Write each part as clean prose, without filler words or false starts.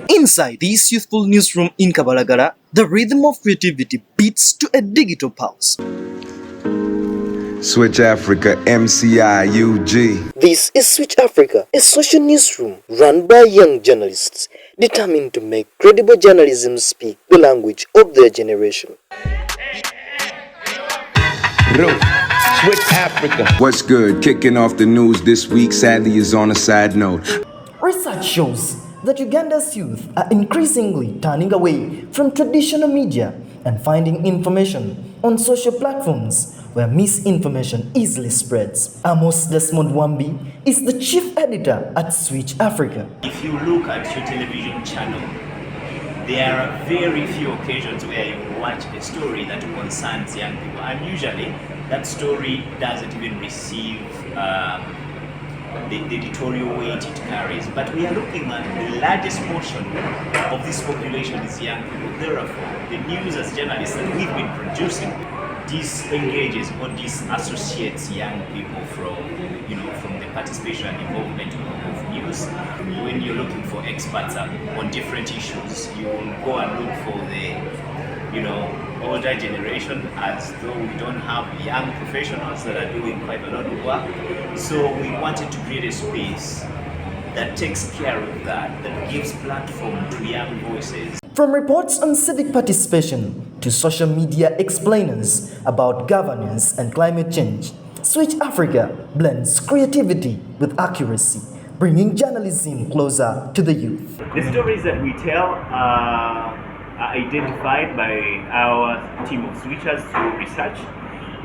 Inside this youthful newsroom in Kabalagala, the rhythm of creativity beats to a digital pulse. Switch Africa, MCIUG. This is Switch Africa, a social newsroom run by young journalists determined to make credible journalism speak the language of their generation. Switch Africa. What's good? Kicking off the news this week, sadly, is on a side note. Research shows that Uganda's youth are increasingly turning away from traditional media and finding information on social platforms where misinformation easily spreads. Amos Desmond Wambi is the chief editor at Switch Africa. If you look at your television channel, there are very few occasions where you watch a story that concerns young people, and usually that story doesn't even receive the editorial weight it carries. But we are looking at the largest portion of this population is young people. Therefore, the news as journalists that we've been producing disengages or disassociates young people from the participation and involvement of news. When you're looking for experts on different issues, you will go and look for the older generation, as though we don't have young professionals that are doing quite a lot of work. So we wanted to create a space that takes care of that gives platform to young voices. From reports on civic participation to social media explainers about governance and climate change, Switch Africa blends creativity with accuracy, bringing journalism closer to the youth. The stories that we tell are identified by our team of switchers through research.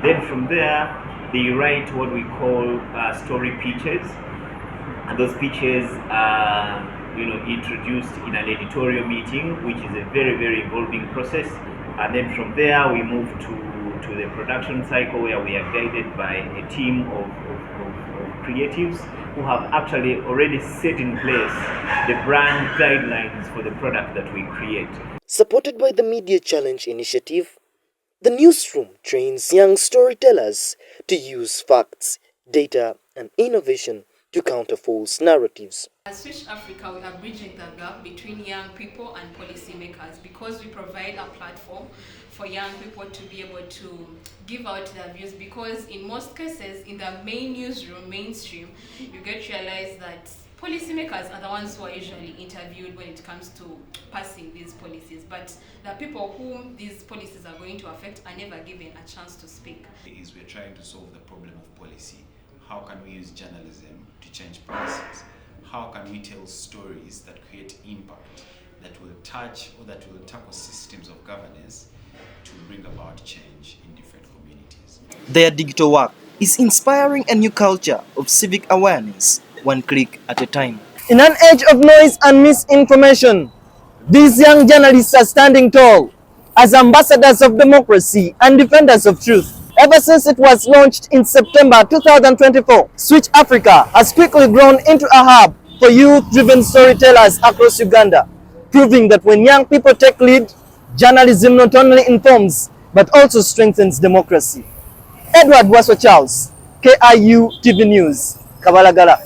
Then from there, they write what we call story pitches. And those pitches are introduced in an editorial meeting, which is a very, very involving process. And then from there, we move to the production cycle, where we are guided by a team of creatives who have actually already set in place the brand guidelines for the product that we create. Supported by the Media Challenge initiative, the newsroom trains young storytellers to use facts, data, and innovation to counter false narratives. At Switch Africa, we are bridging the gap between young people and policymakers because we provide a platform for young people to be able to give out their views, because in most cases, in the main newsroom, mainstream, you get to realize that policymakers are the ones who are usually interviewed when it comes to passing these policies, but the people whom these policies are going to affect are never given a chance to speak. We're trying to solve the problem of policy. How can we use journalism to change policies? How can we tell stories that create impact, that will touch or that will tackle systems of governance to bring about change in different communities? Their digital work is inspiring a new culture of civic awareness, one click at a time. In an age of noise and misinformation, these young journalists are standing tall as ambassadors of democracy and defenders of truth. Ever since it was launched in September 2024, Switch Africa has quickly grown into a hub for youth-driven storytellers across Uganda, proving that when young people take lead, journalism not only informs but also strengthens democracy. Wasswa Chrles, KIU TV News, Kabalagala.